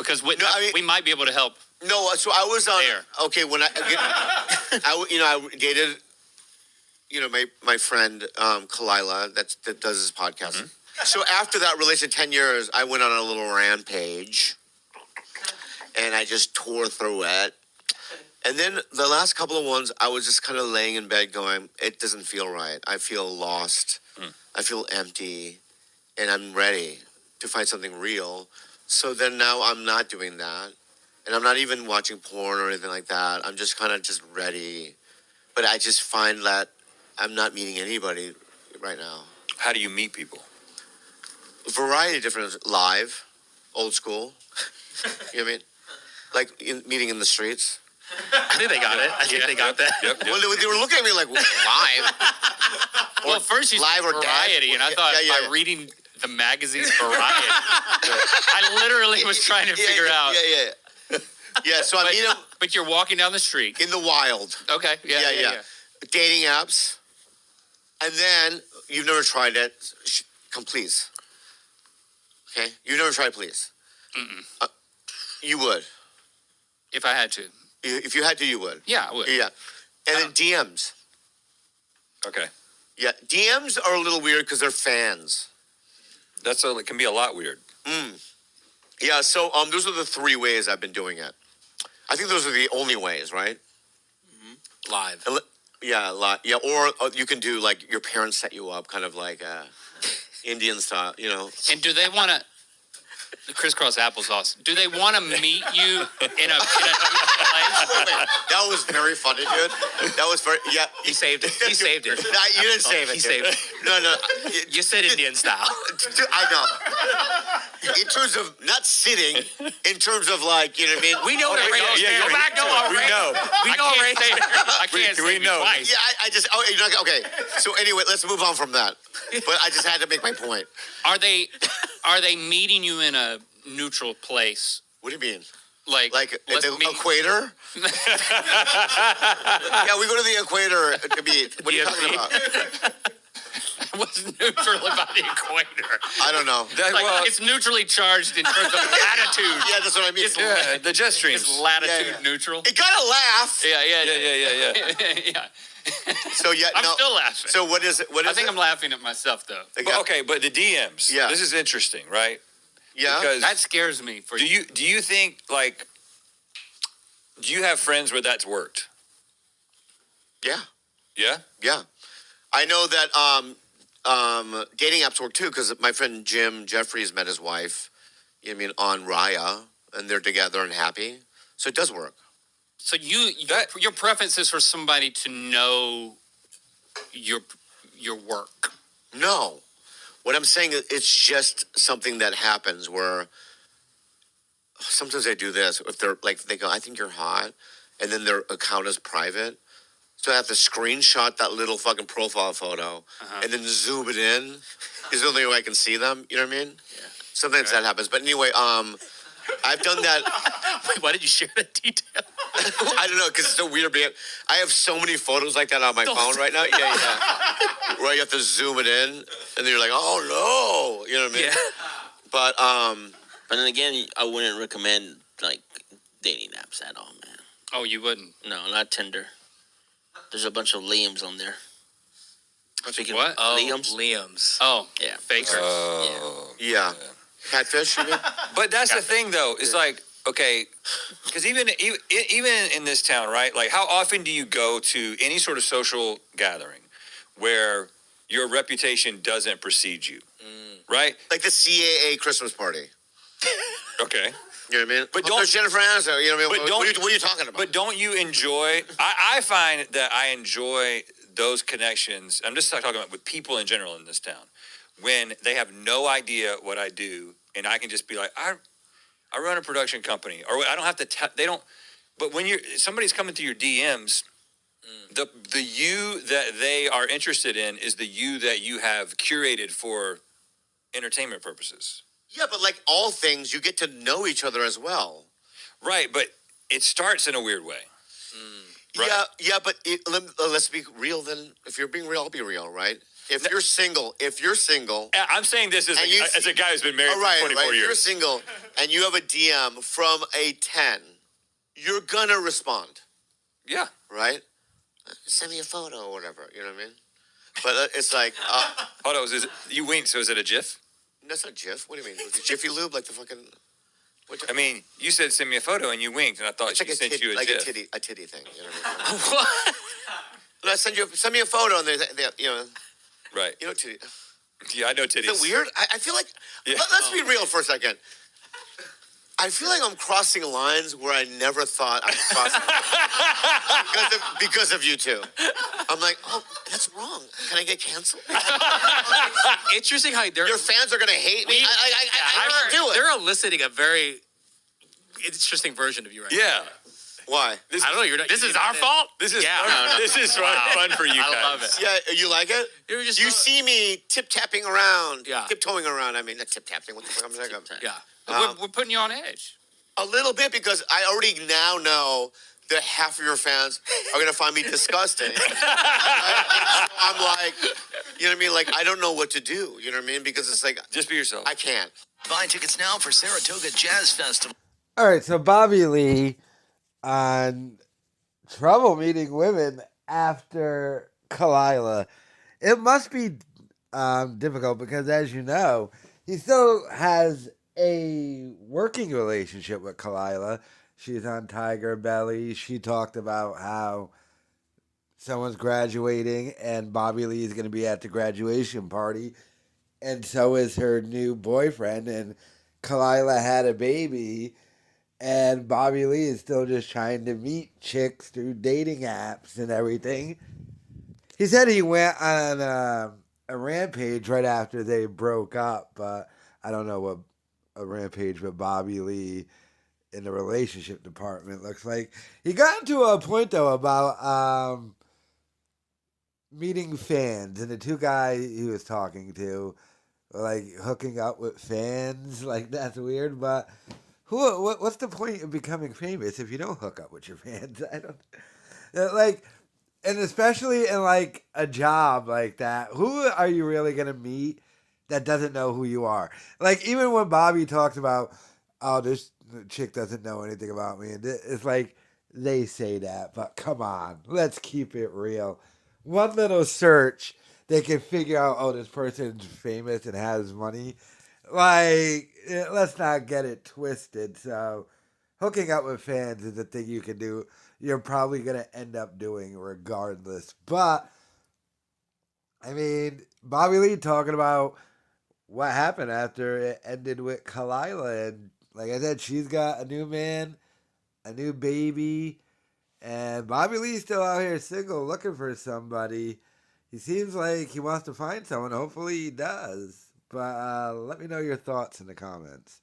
because we might be able to help. No, so I was on. There. Okay, when I dated, my friend Khalyla that does this podcast. Mm-hmm. So after that relationship, 10 years, I went on a little rampage, and I just tore through it. And then the last couple of ones, I was just kind of laying in bed going, it doesn't feel right. I feel lost. I feel empty, and I'm ready to find something real. So then now I'm not doing that. And I'm not even watching porn or anything like that. I'm just kind of just ready. But I just find that I'm not meeting anybody right now. How do you meet people? A variety of different, live, old school. You know what I mean? Like meeting in the streets. I think they got it. I think they got that. Yep. Well, they were looking at me like, live? Well, first you said Variety, and I thought by reading the magazine Variety, I literally was trying to figure out. Yeah, so I meet them. But you're walking down the street. In the wild. Okay, yeah. Dating apps. And then, you've never tried it. Come, please. Okay? You've never tried Please. Mm-mm. You would. If I had to. If you had to, you would. Yeah, I would. Yeah. And then DMs. Okay. Yeah, DMs are a little weird because they're fans. It can be a lot weird. Yeah, so those are the 3 ways I've been doing it. I think those are the only ways, right? Mm-hmm. Live. Yeah, live. Yeah, or you can do like your parents set you up, kind of like Indian style, And do they want to? Crisscross applesauce. Do they want to meet you in a place? That was very funny, dude. That was very, yeah. He saved it. He saved it. No, you didn't save it. He saved it. No. You said Indian style. I know. In terms of not sitting, in terms of like, you know what I mean? We know that. Go back. We know right there. I can't say it twice. Yeah, you're not, okay. So anyway, let's move on from that. But I just had to make my point. Are they meeting you in a neutral place? What do you mean? Like at the equator? Yeah, we go to the equator to meet. What are you talking about? What's neutral about the equator? I don't know. It's neutrally charged in terms of latitude. Yeah, that's what I mean. The jet streams. It's latitude neutral. It got a laugh. Yeah. So I'm still laughing. So what is it? I think I'm laughing at myself though. But the DMs. Yeah. This is interesting, right? Yeah. Because that scares me. Do you think do you have friends where that's worked? Yeah. Yeah? Yeah. I know that dating apps work too because my friend Jim Jeffries met his wife, on Raya, and they're together and happy. So it does work. So your preference is for somebody to know your work. No. What I'm saying is it's just something that happens where sometimes they do this. If they're like, they go, I think you're hot. And then their account is private. So I have to screenshot that little fucking profile photo and then zoom it in. Is the only way I can see them. You know what I mean? Yeah. Sometimes that happens. But anyway, I've done that. Wait, why did you share that detail? I don't know, because it's so weird. I have so many photos like that on my phone right now. Yeah. Where you have to zoom it in, and then you're like, oh, no. You know what I mean? Yeah. But then again, I wouldn't recommend, dating apps at all, man. Oh, you wouldn't? No, not Tinder. There's a bunch of Liams on there. What? Oh, Liams. Oh, yeah. Fakers. Yeah. Catfish, you mean? But that's the thing, though. It's okay, because even in this town, right? Like, how often do you go to any sort of social gathering where your reputation doesn't precede you, right? Like the CAA Christmas party. Okay. You know what I mean? But there's Jennifer Aniston. You know what I mean? What are you talking about? But don't you enjoy? I find that I enjoy those connections. I'm just talking about with people in general in this town when they have no idea what I do, and I can just be like, I run a production company, or I don't have to. They don't. But when somebody's coming through your DMs, the you that they are interested in is the you that you have curated for entertainment purposes. Yeah, but like all things, you get to know each other as well. Right, but it starts in a weird way. Right. Yeah, but let's be real then. If you're being real, I'll be real, right? If you're single, I'm saying this as a guy who's been married for 24 if years. you're single and you have a DM from a 10, you're gonna respond. Yeah. Right? Send me a photo or whatever. You know what I mean? But it's like, hold on, you winked, so is it a GIF? That's not GIF. What do you mean? Was it Jiffy Lube, like the fucking? I mean, you said send me a photo and you winked, and I thought she sent you a like GIF. a titty thing. You know what I mean? What? Let's send me a photo, and they you know. Right. You know titty. Yeah, I know titties. Is it weird? I feel like. Yeah. Let's be real for a second. I feel like I'm crossing lines where I never thought I was crossing because of you two. I'm like, oh, that's wrong. Can I get canceled? Interesting how your fans are gonna hate me. I do it. They're eliciting a very interesting version of you right now. Yeah. Why? I don't know. This is our fault. This is This is fun for you guys. I love it. Yeah, you like it? You see me tip-tapping around. Yeah. Tiptoeing around. I mean, not tip-tapping. What the fuck I'm saying? Yeah. We're putting you on edge. A little bit, because I already now know that half of your fans are going to find me disgusting. I'm like, you know what I mean? Like, I don't know what to do. You know what I mean? Because it's like... Just be yourself. I can't. Buy tickets now for Saratoga Jazz Festival. All right, so Bobby Lee on trouble meeting women after Khalyla. It must be difficult because, as you know, he still has a working relationship with Khalyla. She's on tigerbelly. She talked about how someone's graduating and Bobby Lee is going to be at the graduation party, and so is her new boyfriend, and Khalyla had a baby, and Bobby Lee is still just trying to meet chicks through dating apps and everything. He said he went on a rampage right after they broke up, but I don't know what a rampage with Bobby Lee in the relationship department looks like. He got to a point, though, about meeting fans, and the two guys he was talking to were, like, hooking up with fans. Like, that's weird, but what's the point of becoming famous if you don't hook up with your fans? I don't... Like... And especially in, like, a job like that, who are you really going to meet that doesn't know who you are? Like, even when Bobby talks about, oh, this chick doesn't know anything about me, and it's like, they say that, but come on, let's keep it real. One little search, they can figure out, oh, this person's famous and has money. Like, let's not get it twisted. So, hooking up with fans is a thing you can do. You're probably going to end up doing regardless. But, I mean, Bobby Lee talking about what happened after it ended with Khalyla. And like I said, she's got a new man, a new baby. And Bobby Lee's still out here single looking for somebody. He seems like he wants to find someone. Hopefully he does. But let me know your thoughts in the comments.